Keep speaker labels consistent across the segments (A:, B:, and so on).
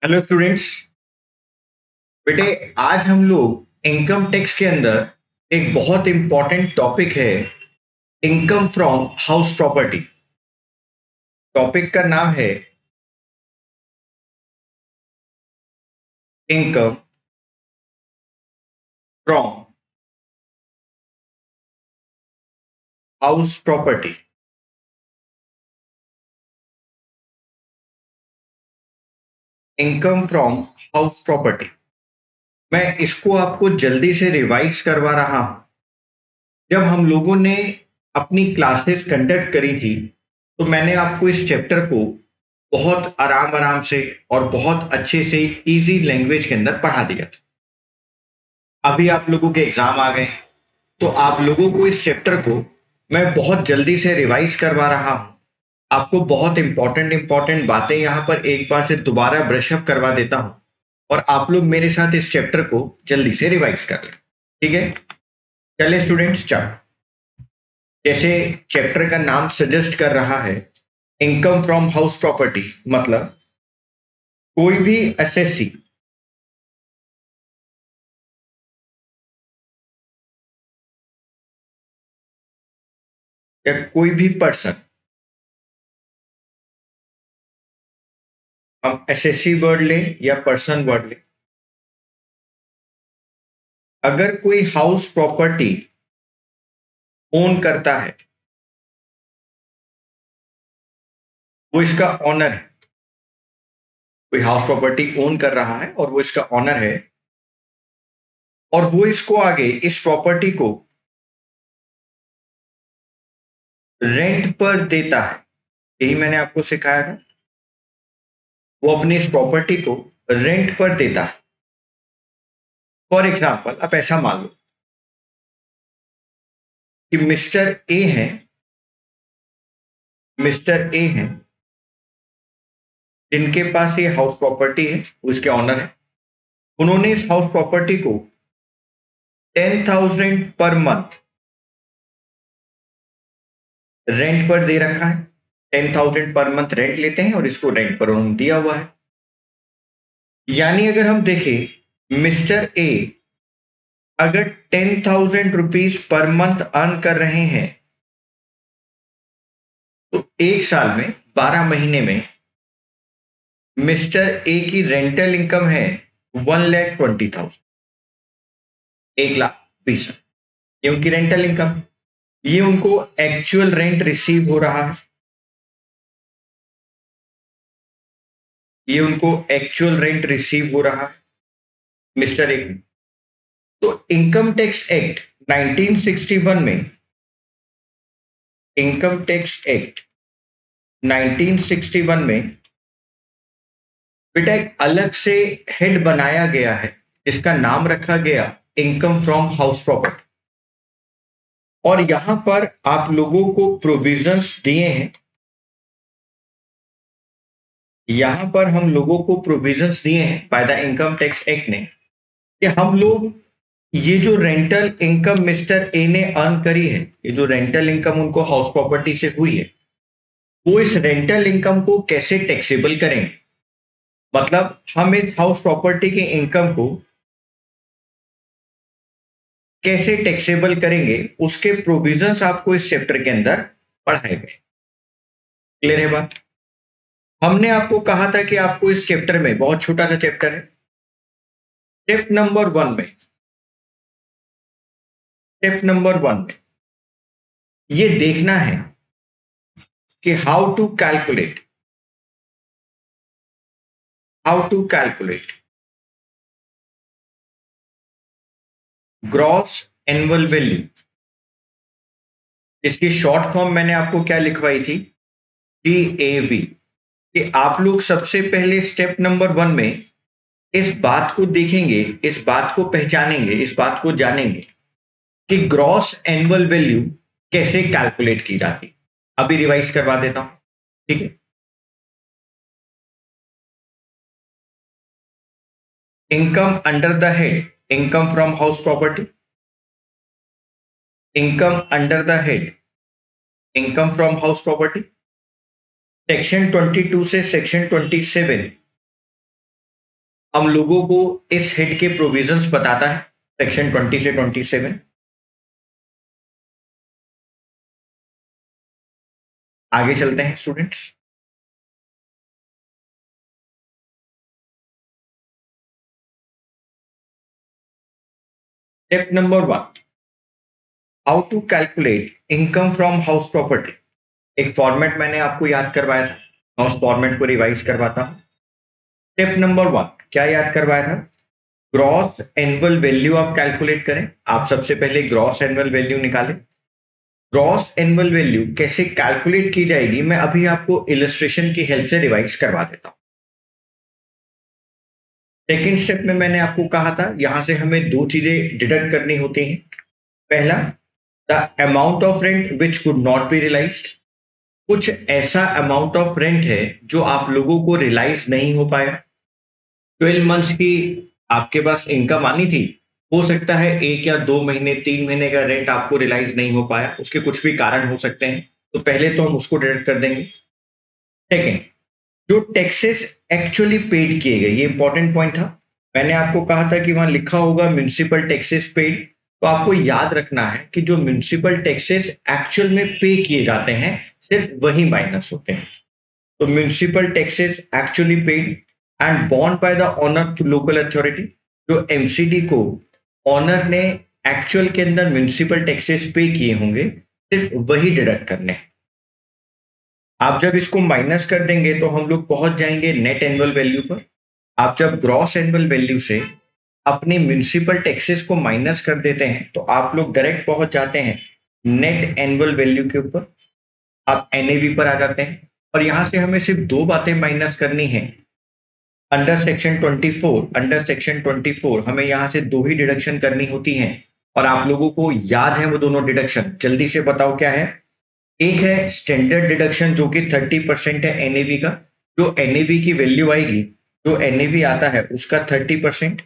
A: Hello students. बेटे, आज हम लोग इनकम टैक्स के अंदर एक बहुत इंपॉर्टेंट टॉपिक है, income from house property. Topic का नाम है income from house property. Income from house property. मैं इसको आपको जल्दी से रिवाइज करवा रहा हूं। जब हम लोगों ने अपनी क्लासेस कंडक्ट करी थी तो मैंने आपको इस चैप्टर को बहुत आराम आराम से और बहुत अच्छे से इजी लैंग्वेज के अंदर पढ़ा दिया था। अभी आप लोगों के एग्जाम आ गए, तो आप लोगों को इस चैप्टर को मैं बहुत जल्दी से रिवाइज करवा रहा हूं। आपको बहुत इंपॉर्टेंट इंपॉर्टेंट बातें यहां पर एक बार से दोबारा ब्रशअप करवा देता हूं और आप लोग मेरे साथ इस चैप्टर को जल्दी से रिवाइज कर लें। ठीक है, चलिए स्टूडेंट्स, चलो। जैसे चैप्टर का नाम सजेस्ट कर रहा है, इनकम फ्रॉम हाउस प्रॉपर्टी, मतलब कोई भी एसएससी या कोई भी पर्सन, हम एसएससी वर्ड लें या पर्सन वर्ड लें, अगर कोई हाउस प्रॉपर्टी ओन करता है, वो इसका ऑनर है। कोई हाउस प्रॉपर्टी ओन कर रहा है और वो इसका ऑनर है, और वो इसको आगे इस प्रॉपर्टी को रेंट पर देता है। यही मैंने आपको सिखाया था। वो अपनी इस प्रॉपर्टी को रेंट पर देता है। फॉर एग्जाम्पल, आप ऐसा मान लो कि मिस्टर ए हैं जिनके पास ये हाउस प्रॉपर्टी है, वो इसके ऑनर है। उन्होंने इस हाउस प्रॉपर्टी को 10,000 पर मंथ रेंट पर दे रखा है। 10,000 पर मंथ रेंट लेते हैं और इसको रेंट पर उन्होंने दिया हुआ है। यानी अगर हम देखें, मिस्टर ए अगर 10,000 रुपीज पर मंथ अर्न कर रहे हैं, तो एक साल में 12 महीने में मिस्टर ए की रेंटल इनकम है 1,20,000। 1,20,000 ये उनकी रेंटल इनकम। ये उनको एक्चुअल रेंट रिसीव हो रहा है। ये उनको एक्चुअल रेंट रिसीव हो रहा है मिस्टर ए। तो इनकम टैक्स एक्ट 1961 में, इनकम टैक्स एक्ट 1961 में बेटा एक अलग से हेड बनाया गया है जिसका नाम रखा गया इनकम फ्रॉम हाउस प्रॉपर्टी। और यहां पर आप लोगों को प्रोविजंस दिए हैं। यहां पर हम लोगों को प्रोविजंस दिए हैं by the income tax act ने, कि हम लोग ये जो रेंटल इनकम मिस्टर ए ने अर्न करी है, ये जो रेंटल इनकम उनको हाउस प्रॉपर्टी से हुई है, वो इस रेंटल इनकम को कैसे टैक्सेबल करेंगे। मतलब हम इस हाउस प्रॉपर्टी के इनकम को कैसे टैक्सेबल करेंगे, उसके प्रोविजंस आपको इस चैप्टर के अंदर पढ़ाए गए। क्लियर है बात? हमने आपको कहा था कि आपको इस चैप्टर में, बहुत छोटा सा चैप्टर है, स्टेप नंबर 1 में ये देखना है कि how to calculate gross annual value. इसकी शॉर्ट फॉर्म मैंने आपको क्या लिखवाई थी, GAV। कि आप लोग सबसे पहले स्टेप नंबर 1 में इस बात को देखेंगे, इस बात को पहचानेंगे, इस बात को जानेंगे कि ग्रॉस एनुअल वैल्यू कैसे कैलकुलेट की जाती। अभी रिवाइज करवा देता हूं, ठीक है। Income under the head income from house property, income under the head income from house property. Section 22 से सेक्शन 27 हम लोगों को इस हेड के प्रोविजंस बताता है सेक्शन 20 से 27। आगे चलते हैं students. Step number 1, how to calculate income from house property. एक फॉर्मेट मैंने आपको याद करवाया था, मैं उस फॉर्मेट को रिवाइज करवाता हूं। स्टेप नंबर 1 क्या याद करवाया था? ग्रॉस एनुअल वैल्यू आप कैलकुलेट करें। आप सबसे पहले ग्रॉस एनुअल वैल्यू निकालें। ग्रॉस एनुअल वैल्यू कैसे कैलकुलेट की जाएगी, मैं अभी आपको इलस्ट्रेशन की हेल्प से रिवाइज करवा देता हूं। सेकेंड स्टेप में मैंने आपको कहा था यहां से हमें दो चीजें डिडक्ट करनी होती हैं। पहला, the amount of rent which could not be realised. कुछ ऐसा अमाउंट ऑफ रेंट है जो आप लोगों को रियलाइज नहीं हो पाया। 12 मंथ्स की आपके पास इनकम आनी थी, हो सकता है 1 या 2 महीने 3 महीने का रेंट आपको रियलाइज नहीं हो पाया, उसके कुछ भी कारण हो सकते हैं, तो पहले तो हम उसको डिडक्ट कर देंगे। सेकेंड, जो टैक्सेस एक्चुअली पेड किए गए, ये इंपॉर्टेंट पॉइंट था। मैंने आपको कहा था कि वहां लिखा होगा म्युनिसिपल टैक्सेस पेड, तो आपको याद रखना है कि जो म्युनिसिपल टैक्सेस एक्चुअल में पे किए जाते हैं सिर्फ वही माइनस होते हैं। तो municipal taxes actually paid and bond by the owner to local authority. जो एमसीडी को ऑनर ने एक्चुअल के अंदर म्युनिसिपल टैक्सेस पे किए होंगे, सिर्फ वही डिडक्ट करने हैं। आप जब इसको माइनस कर देंगे तो हम लोग पहुंच जाएंगे नेट एनुअल वैल्यू पर। आप जब ग्रॉस एनुअल वैल्यू से अपनी म्युनिसिपल टैक्सेस को माइनस कर देते हैं तो आप लोग डायरेक्ट पहुंच जाते हैं नेट एनुअल वैल्यू के ऊपर। आप एनएवी पर आ जाते हैं और यहां से हमें सिर्फ दो बातें माइनस करनी है। अंडर सेक्शन 24 हमें यहां से दो ही डिडक्शन करनी होती हैं और आप लोगों को याद है वो दोनों डिडक्शन, जल्दी से बताओ क्या है। एक है स्टैंडर्ड डिडक्शन जो कि 30% है एनएवी का। जो एनएवी की वैल्यू आएगी, जो एनएवी आता है उसका 30%,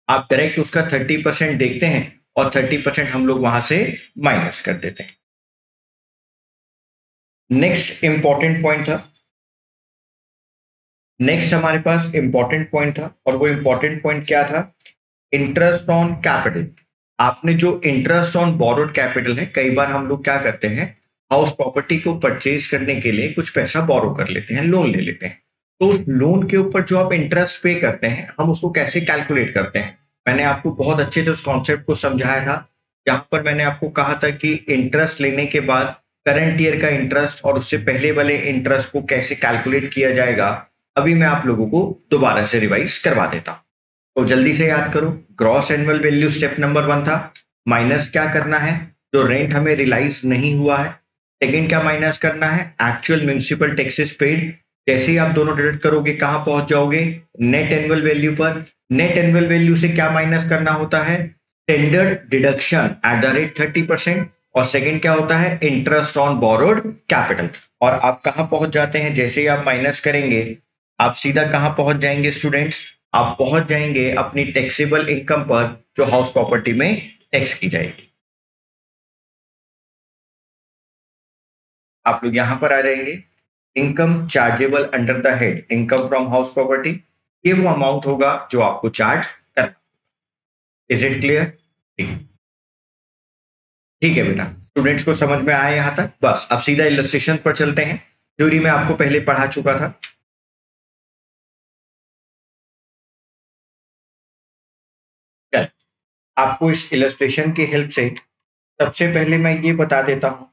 A: आप डायरेक्ट उसका 30% देखते हैं और 30% हम लोग वहां से माइनस कर देते हैं। नेक्स्ट इंपॉर्टेंट पॉइंट था, नेक्स्ट हमारे पास इंपॉर्टेंट पॉइंट था और वो इंपॉर्टेंट पॉइंट क्या था? Interest on capital. आपने जो इंटरेस्ट ऑन बोरोड कैपिटल है, कई बार हम लोग क्या करते हैं, हाउस प्रॉपर्टी को परचेज करने के लिए कुछ पैसा बोरो कर लेते हैं, लोन ले लेते हैं। तो उस लोन के ऊपर जो आप इंटरेस्ट पे करते हैं, हम उसको कैसे कैलकुलेट करते हैं? मैंने आपको बहुत अच्छे से उस कॉन्सेप्ट को समझाया था, जहां पर मैंने आपको कहा था कि इंटरेस्ट लेने के बाद करंट ईयर का इंटरेस्ट और उससे पहले वाले इंटरेस्ट को कैसे कैलकुलेट किया जाएगा, अभी मैं आप लोगों को दोबारा से रिवाइज करवा देता हूं। तो जल्दी से याद करो, gross annual value step number 1 था, माइनस क्या करना है? जो रेंट हमें रियलाइज नहीं हुआ है। सेकंड क्या माइनस करना है? Actual municipal taxes paid. जैसे ही आप दोनों डिडक्ट करोगे कहां पहुंच जाओगे? नेट एनुअल वैल्यू पर। नेट एनुअल वैल्यू से क्या माइनस करना होता है? Standard deduction at the rate 30%। और सेकंड क्या होता है? Interest on borrowed capital. और आप कहां पहुंच जाते हैं जैसे ही आप माइनस करेंगे? आप सीधा कहां पहुंच जाएंगे स्टूडेंट्स? आप पहुंच जाएंगे अपनी टैक्सेबल इनकम पर जो हाउस प्रॉपर्टी में टैक्स की जाएगी। आप लोग यहां पर आ जाएंगे, income chargeable under the head income from house property. ये वो अमाउंट होगा जो आपको चार्ज करना। Is it clear? ठीक, ठीक है बेटा, स्टूडेंट्स को समझ में आया यहां तक? बस अब सीधा इलस्ट्रेशन पर चलते हैं। थ्योरी में आपको पहले पढ़ा चुका था। चल, आपको इस इलस्ट्रेशन की हेल्प से सबसे पहले मैं ये बता देता हूं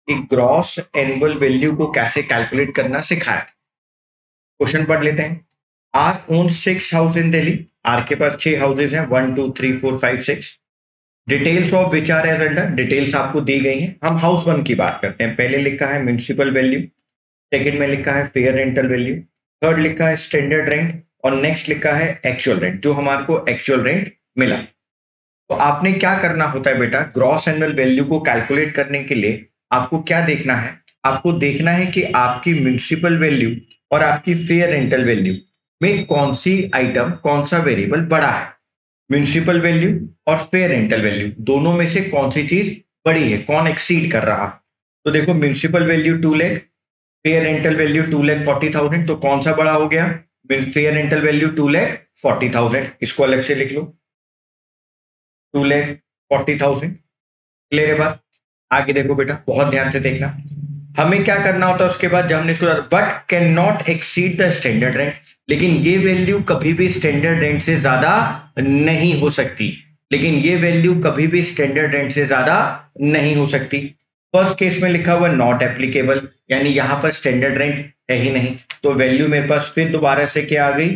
A: कि ग्रॉस एनुअल वैल्यू को कैसे कैलकुलेट करना सिखाया। क्वेश्चन पढ़ लेते हैं। R own 6 house in Delhi. R के पास 6 हाउसेज हैं, 1 2 3 4 5 6। Details of which are as under, details आपको दी गई हैं। हम हाउस 1 की बात करते हैं। पहले लिखा है म्युनिसिपल वैल्यू, सेकंड में लिखा है फेयर रेंटल वैल्यू, थर्ड लिखा है स्टैंडर्ड रेंट और नेक्स्ट लिखा है एक्चुअल रेंट, जो हमारे को एक्चुअल रेंट मिला। तो आपने क्या करना होता है बेटा, ग्रॉस एनुअल वैल्यू को कैलकुलेट करने के लिए आपको क्या देखना है? आपको देखना है कि आपकी म्युनिसिपल वैल्यू और आपकी फेयर रेंटल वैल्यू में कौन सी आइटम, कौन सा वेरिएबल बड़ा है। म्युनिसिपल वैल्यू और फेयर रेंटल वैल्यू दोनों में से कौन सी चीज बड़ी है, कौन एक्सीड कर रहा है? तो देखो municipal value 2 lakh, fair rental value 2,40,000, तो कौन सा बड़ा हो गया? फेयर रेंटल वैल्यू 2,40,000, इसको अलग से लिख लो, 2,40,000। क्लियर है बात? आगे देखो बेटा, बहुत ध्यान से देखना। हमें क्या करना होता है उसके बाद, जब हमने इसको but can not exceed the standard rent, लेकिन ये वैल्यू कभी भी स्टैंडर्ड रेंट से ज्यादा नहीं हो सकती, लेकिन ये वैल्यू कभी भी स्टैंडर्ड रेंट से ज्यादा नहीं हो सकती। फर्स्ट केस में लिखा हुआ नॉट एप्लीकेबल, यानी यहां पर स्टैंडर्ड रेंट है ही नहीं, तो वैल्यू मेरे पास फिर दोबारा से क्या आ गई,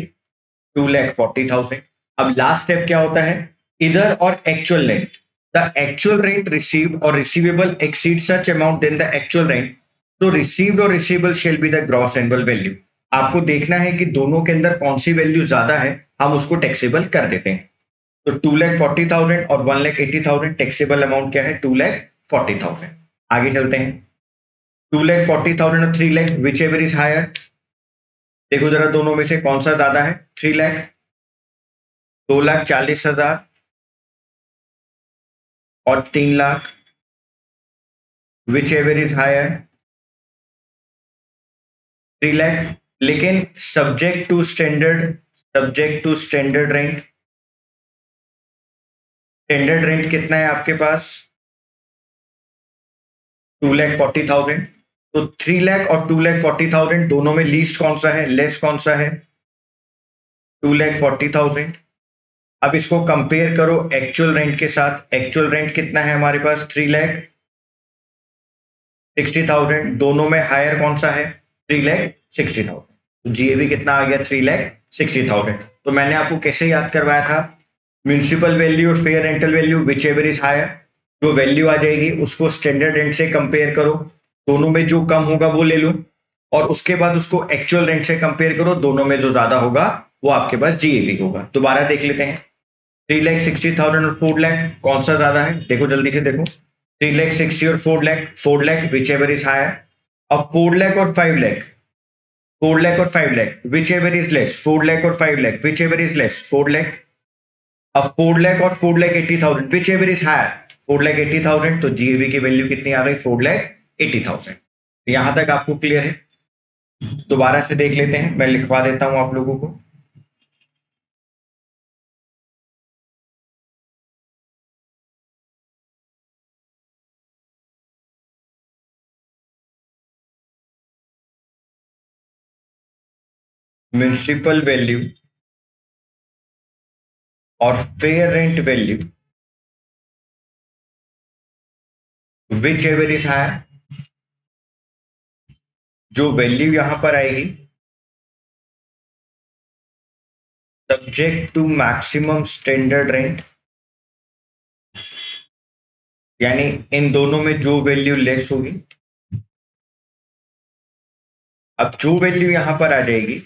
A: 2,40,000। अब लास्ट स्टेप क्या होता है, इधर और actual rent, the actual rent received or receivable exceeds such amount than the actual rent, so received or receivable shall be the gross annual value। आपको देखना है कि दोनों के अंदर कौन सी वैल्यू ज्यादा है, हम उसको टैक्सेबल कर देते हैं। तो 2,40,000 और 1,80,000, टैक्सेबल अमाउंट क्या है, 2,40,000। आगे चलते हैं, 2,40,000 और 3 lakh, whichever is higher. देखो जरा दोनों में से कौन सा ज्यादा है, 3 लाख, 2,40,000 और 3 lakh, whichever is higher, 3 लाख। लेकिन subject to standard rent, standard rent कितना है आपके पास, 2,40,000। तो 3 लाख और 2,40,000 दोनों में लीस्ट कौन सा है, लेस कौन सा है, 2,40,000। अब इसको कंपेयर करो एक्चुअल रेंट के साथ, एक्चुअल रेंट कितना है हमारे पास, 3,60,000। दोनों में हायर कौन सा है, 3,60,000। तो जीएबी कितना आ गया, 3,60,000। तो मैंने आपको कैसे याद करवाया था, म्यूनिसिपल वैल्यू और fair rental value whichever is higher, जो वैल्यू आ जाएगी उसको स्टैंडर्ड रेंट से कंपेयर करो, दोनों में जो कम होगा वो ले लो, और उसके बाद उसको एक्चुअल रेंट से कंपेयर करो, दोनों में जो ज्यादा होगा वो आपके पास जीएबी होगा। दोबारा देख लेते हैं, 3,60,000 और 4 लाख कौन सा ज्यादा है, देखो जल्दी से देखो, 3,60,000 और 4 lakh, 4 lakh whichever is higher. अब 4 लाख और 5 लाख, 4 लाख और 5 lakh whichever is less, 4 lakh और 5 lakh whichever is less, 4 lakh. अब 4 लाख और 4,80,000 विच एवर इज हायर, 4,80,000। तो जीएबी की वैल्यू कितनी आ गई, 4,80,000। यहां तक आपको क्लियर है? दोबारा से देख लेते हैं, मैं लिखवा देता हूं आप लोगों को। म्युनिसिपल वैल्यू और fair rent value whichever is higher, जो वैल्यू यहां पर आएगी subject to maximum standard rent, यानी इन दोनों में जो वैल्यू लेस होगी, अब जो वैल्यू यहां पर आ जाएगी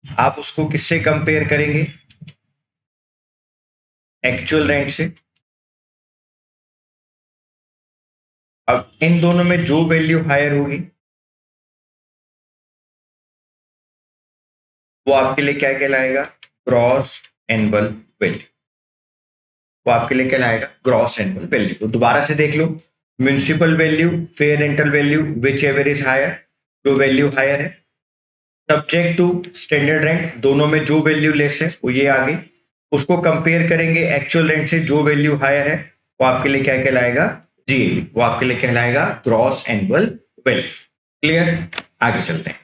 A: आप उसको किससे कंपेयर करेंगे, एक्चुअल रेंट से। अब इन दोनों में जो वैल्यू हायर होगी वो आपके लिए क्या कहलाएगा, ग्रॉस एनुअल वैल्यू, वो आपके लिए कहलाएगा ग्रॉस एनुअल वैल्यू। तो दोबारा से देख लो, municipal value, fair rental value whichever is higher, जो वैल्यू हायर है, सब्जेक्ट टू स्टैंडर्ड रेंट, दोनों में जो वैल्यू लेस है वो ये आ गई, उसको कंपेयर करेंगे एक्चुअल रेंट से, जो वैल्यू हायर है वो आपके लिए क्या कहलाएगा, जीएबी, वो आपके लिए कहलाएगा ग्रॉस एनुअल वैल्यू। क्लियर? आगे चलते हैं।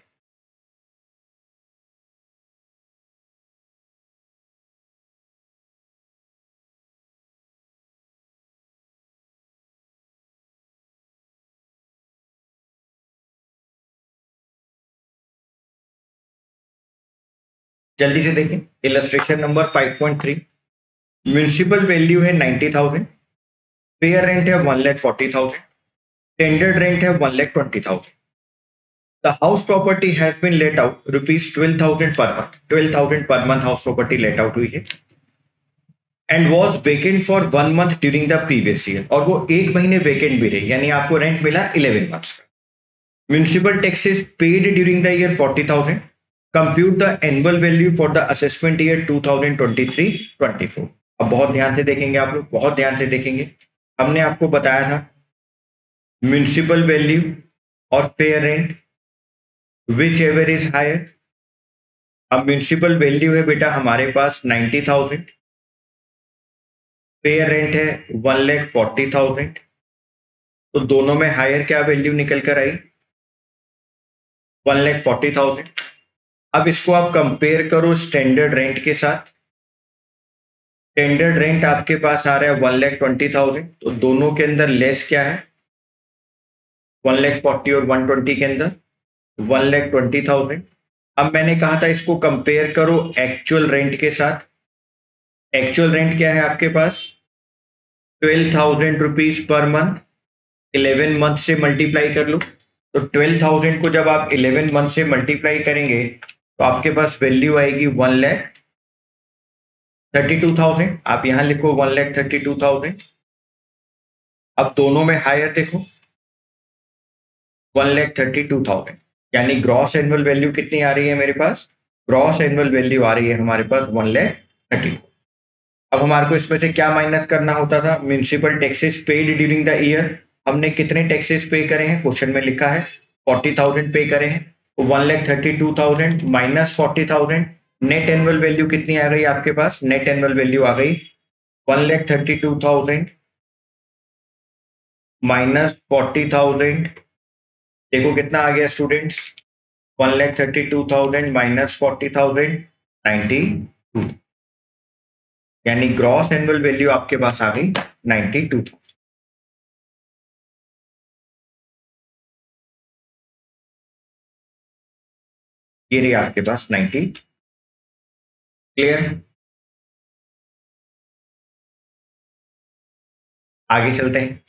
A: जल्दी से देखें, इलस्ट्रेशन नंबर 5.3, म्यूनिसिपल वैल्यू है 90,000, फेयर रेंट है 1,40,000, स्टैंडर्ड रेंट है 1,20,000। The house property has been let out rupees 12,000 per month, 12,000 per month house property let out हुई है, and was vacant for 1 month during the previous year, और वो एक महीने vacant भी रही, यानी आपको रेंट मिला 11 months का। Municipal taxes paid during the year 40,000, compute the annual value for the assessment year 2023-24। अब बहुत ध्यान से देखेंगे आप लोग, बहुत ध्यान से देखेंगे, हमने आपको बताया था म्यूनिसिपल वैल्यू और fair rent whichever is higher, अब म्युनिसिपल वैल्यू है बेटा हमारे पास 90,000, फेयर रेंट है 1,40,000, तो दोनों में हायर क्या वैल्यू निकल कर आई 1,40,000। अब इसको आप कंपेयर करो स्टैंडर्ड रेंट के साथ। स्टैंडर्ड रेंट आपके पास आ रहा है 1,20,000, तो दोनों के अंदर लेस क्या है 1,40,000 और 120 के अंदर 1,20,000। अब मैंने कहा था इसको कंपेयर करो एक्चुअल रेंट के साथ। एक्चुअल रेंट क्या है आपके पास 12,000 रुपीज पर मंथ, 11 मंथ से मल्टीप्लाई कर लो। तो 12,000 को जब आप 11 मंथ से मल्टीप्लाई करेंगे तो आपके पास वैल्यू आएगी 1,32,000। आप यहां लिखो 1,32,000। अब दोनों में हायर देखो 1,32,000, यानी ग्रॉस एनुअल वैल्यू कितनी आ रही है मेरे पास, ग्रॉस एनुअल वैल्यू आ रही है हमारे पास 1,30,000। अब हमारे को इसमें से क्या माइनस करना होता था, municipal taxes paid during the year. हमने कितने टैक्सेस पे करे हैं, क्वेश्चन में लिखा है 40,000 पे करे हैं। तो 1,32,000 माइनस 40,000, नेट एनुअल वैल्यू कितनी आ गई आपके पास, नेट एनुअल वैल्यू आ गई 1,32,000 माइनस 40,000। देखो कितना आ गया स्टूडेंट्स, 1,32,000 माइनस 40,000 92, यानी ग्रॉस एनुअल वैल्यू आपके पास आ गई 92,000। ये रही आपके पास 90। क्लियर, आगे चलते हैं।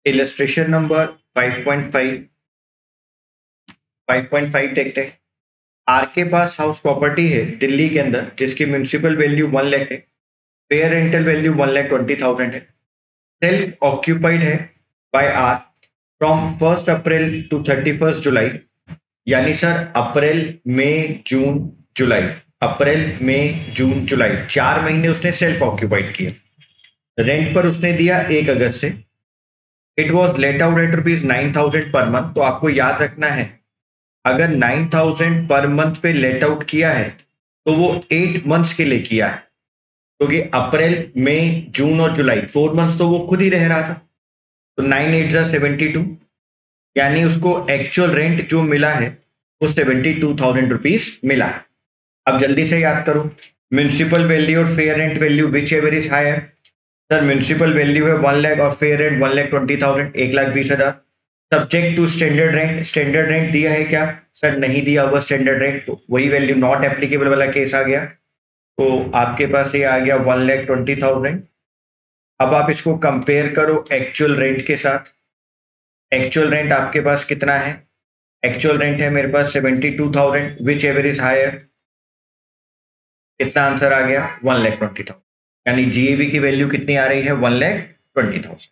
A: इलस्ट्रेशन नंबर 5.5 5.5 देखते हैं। आर के पास हाउस प्रॉपर्टी है दिल्ली के अंदर जिसकी म्युनिसिपल वैल्यू 1 लाख है, फेयर रेंटल वैल्यू 1,20,000 है, सेल्फ ऑक्यूपाइड है by R from 1 April to 31 July. यानी सर अप्रैल मई जून जुलाई, अप्रैल मई जून जुलाई 4 महीने उसने सेल्फ ऑक्यूपाइड किया। रेंट पर उसने दिया 1 अगस्त से। It was let out at ₹9,000 per month. तो आपको याद रखना है अगर 9,000 पर मंथ पे लेट आउट किया है तो वो 8 मंथ्स के लिए किया है, क्योंकि अप्रैल मई जून और जुलाई 4 मंथ्स तो वो खुद ही रह रहा था। तो 9 8 72, यानी उसको एक्चुअल रेंट जो मिला है वो 72,000 रुपीज मिला। अब जल्दी से याद करो म्युनिसिपल वैल्यू और fair rent value whichever is higher. Sir municipal value है 1 लाख और fair rent 1,20,000, 1,20,000। Subject to standard rent, standard rent दिया है क्या, सर नहीं दिया हुआ स्टैंडर्ड रेंट, तो वही वैल्यू नॉट एप्लीकेबल वाला केस आ गया। तो आपके पास ये आ गया 1,20,000। अब आप इसको कंपेयर करो एक्चुअल रेंट के साथ। एक्चुअल रेंट आपके पास कितना है, एक्चुअल रेंट है मेरे पास 72,000, विच एवर इज हायर। कितना आंसर आ गया 1,20,000, यानी जीएबी की वैल्यू कितनी आ रही है 1,20,000।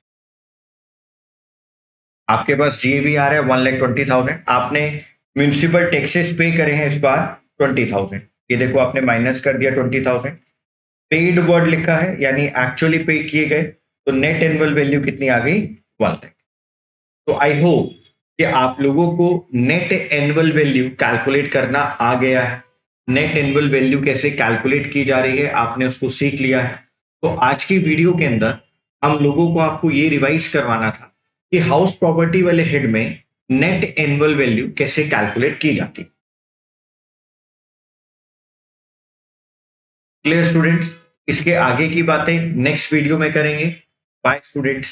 A: आपके पास जीएबी आ रहा है 1,20,000। आपने म्युनिसिपल टैक्सेस पे करे हैं इस बार 20,000। ये देखो आपने माइनस कर दिया 20,000। पेड वर्ड लिखा है यानी एक्चुअली पे किए गए, तो नेट एनुअल वैल्यू कितनी आ गई 1 लाख। तो आई होप कि आप लोगों को नेट एनुअल वैल्यू कैलकुलेट करना आ गया है। नेट एनुअल वैल्यू कैसे कैलकुलेट की जा रही है आपने उसको सीख लिया है। तो आज की वीडियो के अंदर हम लोगों को आपको ये रिवाइज करवाना था कि हाउस प्रॉपर्टी वाले हेड में नेट एनुअल वैल्यू कैसे कैलकुलेट की जाती है। क्लियर स्टूडेंट्स, इसके आगे की बातें नेक्स्ट वीडियो में करेंगे। Bye students.